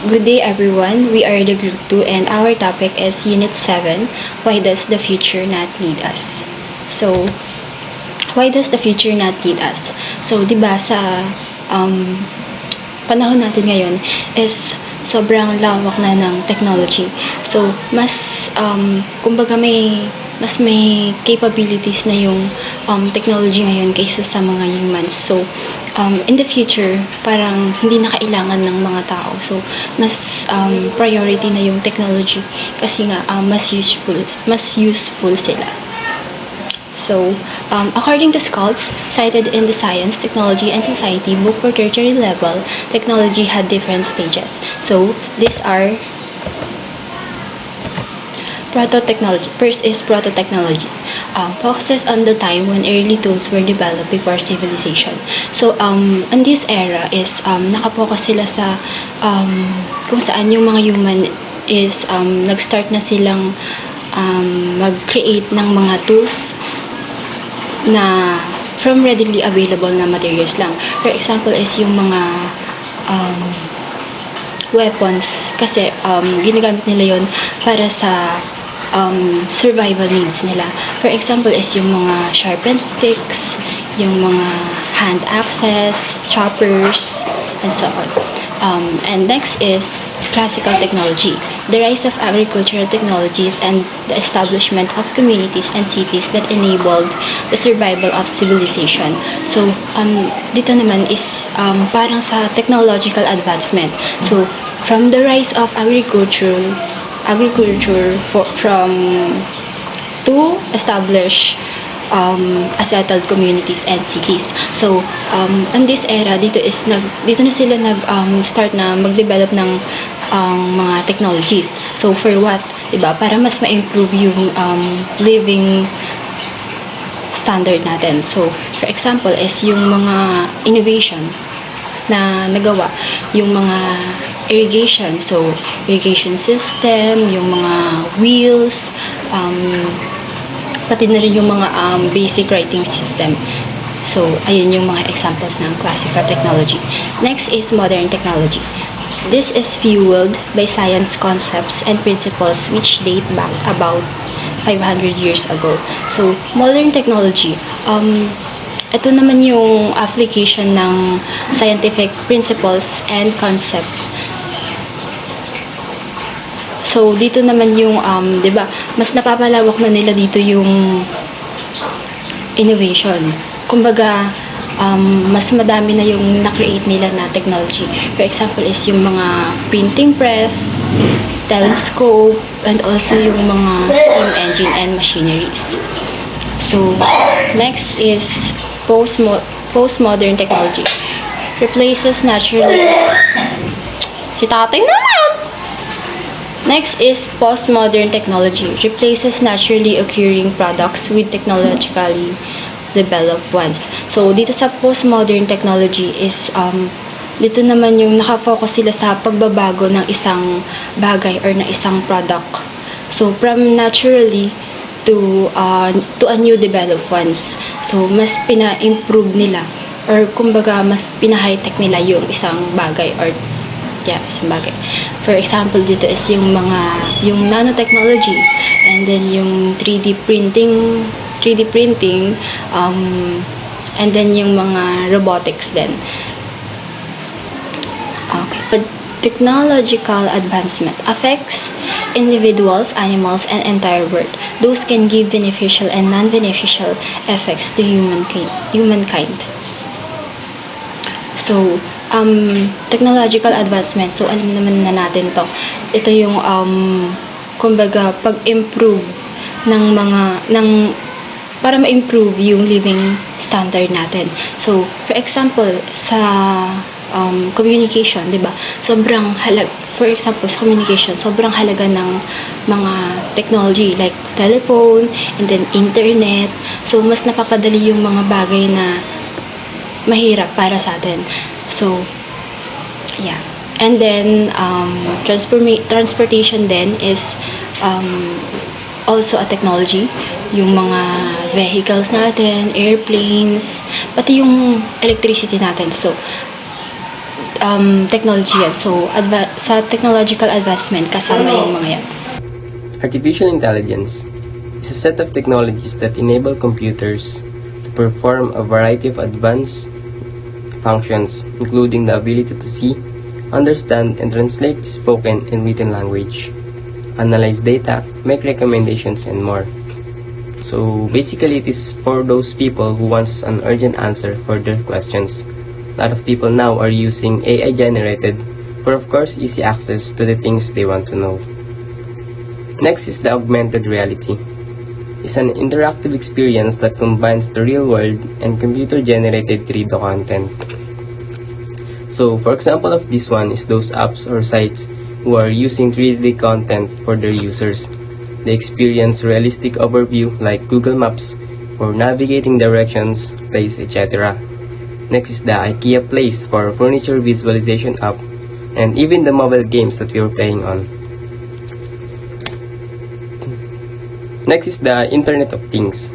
Good day everyone, we are the Group 2 and our topic is Unit 7, Why Does the Future Not Need Us? So, why does the future not need us? So, di ba sa panahon natin ngayon is sobrang lawak na ng technology. So, kumbaga mas may capabilities na yung technology ngayon kaysa sa mga humans. So, in the future, parang hindi na kailangan ng mga tao. So, mas priority na yung technology kasi nga mas useful sila. So, according to scholars cited in the Science, Technology, and Society book for tertiary level, technology had different stages. So, these are proto-technology. First is proto-technology. Focuses on the time when early tools were developed before civilization. So, in this era is nakapokus sila sa kung saan yung mga human is nag-start na silang mag-create ng mga tools na from readily available na materials lang. For example is yung mga weapons kasi ginagamit nila yon para sa survival needs nila. For example is yung mga sharpened sticks, yung mga hand axes, choppers, and so on. And next is classical technology. The rise of agricultural technologies and the establishment of communities and cities that enabled the survival of civilization. So, dito naman is parang sa technological advancement. So, from the rise of agriculture to establish settled communities and cities. So, in this era, dito na sila start na mag-develop ng mga technologies. So, for what? Diba? Para mas ma-improve yung living standard natin. So, for example, is yung mga innovation na nagawa, yung mga irrigation. So, irrigation system, yung mga wheels, pati na rin yung mga basic writing system. So, ayun yung mga examples ng classical technology. Next is modern technology. This is fueled by science concepts and principles which date back about 500 years ago. So, modern technology, ito naman yung application ng scientific principles and concept. So, dito naman yung, 'di ba, mas napapalawak na nila dito yung innovation. Kumbaga, mas madami na yung na-create nila na technology. For example is yung mga printing press, telescope, and also yung mga steam engine and machineries. So, next is postmodern technology. Replaces naturally... Si tatay naman! Next is postmodern technology. Replaces naturally occurring products with technologically developed ones. So, dito sa postmodern technology is, dito naman yung nakafocus sila sa pagbabago ng isang bagay or ng isang product. So, from naturally to a new developed ones. So, mas pina-improve nila or kumbaga, mas pina-high-tech nila yung isang bagay or isang bagay. For example, dito is yung nanotechnology and then yung 3D printing, and then yung mga robotics din. Okay. But technological advancement affects individuals, animals, and entire world. Those can give beneficial and non-beneficial effects to humankind. So, technological advancement. So, alam naman na natin to. Ito yung, kumbaga, pag-improve para ma-improve yung living standard natin. So, for example, sa communication, 'di ba? For example, sa communication, sobrang halaga ng mga technology like telephone and then internet. So, mas napapadali yung mga bagay na mahirap para sa atin. So, yeah. And then, transportation then is also a technology. Yung mga vehicles natin, airplanes, pati yung electricity natin. So, technology yan. So, sa technological advancement, kasama yung mga yan. Artificial intelligence is a set of technologies that enable computers to perform a variety of advanced functions, including the ability to see, understand, and translate spoken and written language, analyze data, make recommendations, and more. So basically, it is for those people who wants an urgent answer for their questions. A lot of people now are using AI generated for, of course, easy access to the things they want to know. Next is the augmented reality. It's an interactive experience that combines the real world and computer-generated 3D content. So, for example of this one is those apps or sites who are using 3D content for their users. They experience realistic overview like Google Maps for navigating directions, place, etc. Next is the IKEA Place for furniture visualization app, and even the mobile games that we were playing on. Next is the Internet of Things.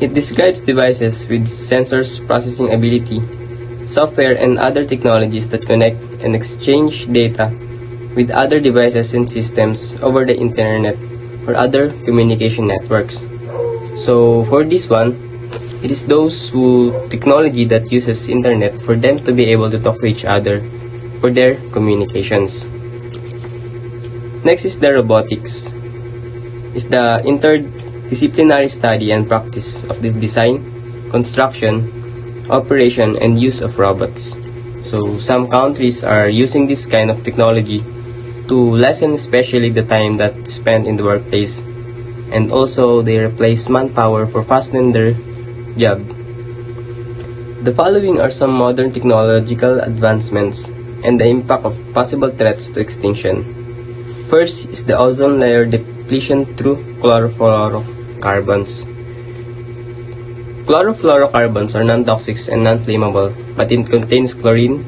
It describes devices with sensors, processing ability, software, and other technologies that connect and exchange data with other devices and systems over the internet or other communication networks. So for this one, it is those technology that uses internet for them to be able to talk to each other for their communications. Next is the robotics. It's the interdisciplinary study and practice of the design, construction, operation, and use of robots. So some countries are using this kind of technology to lessen especially the time that is spent in the workplace, and also they replace manpower for fastening their job. The following are some modern technological advancements and the impact of possible threats to extinction. First is the ozone layer depletion through chlorofluorocarbons. Chlorofluorocarbons are non-toxic and non-flammable, but it contains chlorine,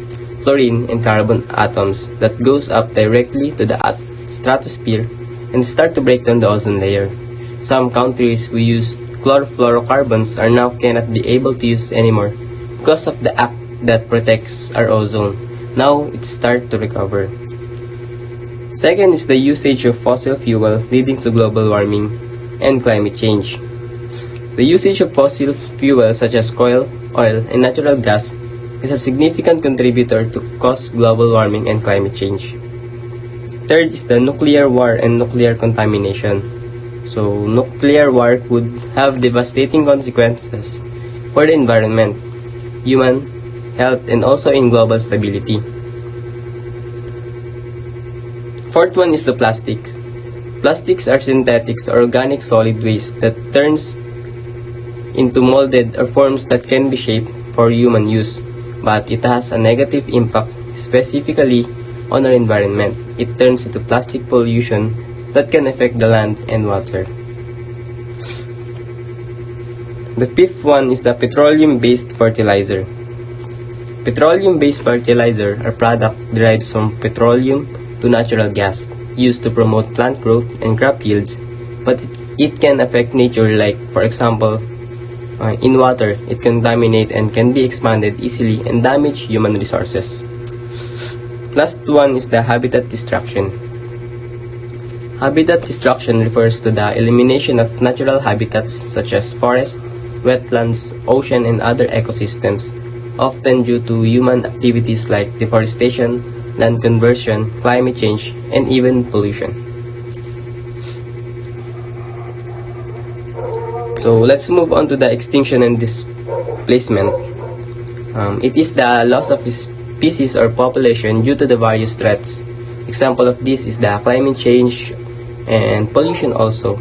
and carbon atoms that goes up directly to the stratosphere and start to break down the ozone layer. Some countries who use chlorofluorocarbons are now cannot be able to use anymore because of the act that protects our ozone. Now it starts to recover. Second is the usage of fossil fuel leading to global warming and climate change. The usage of fossil fuels such as coal, oil, and natural gas is a significant contributor to cause global warming and climate change. Third is the nuclear war and nuclear contamination. So nuclear war would have devastating consequences for the environment, human health, and also in global stability. Fourth one is the plastics. Plastics are synthetics or organic solid waste that turns into molded or forms that can be shaped for human use, but it has a negative impact specifically on our environment. It turns into plastic pollution that can affect the land and water. The fifth one is the petroleum-based fertilizer. Petroleum-based fertilizer are product derives from petroleum to natural gas used to promote plant growth and crop yields, but it can affect nature, like for example in water. It can contaminate and can be expanded easily and damage human resources. Last one is the habitat destruction. Habitat destruction refers to the elimination of natural habitats such as forests, wetlands, ocean, and other ecosystems, often due to human activities like deforestation, land conversion, climate change, and even pollution. So let's move on to the extinction and displacement. It is the loss of species or population due to the various threats. Example of this is the climate change and pollution also.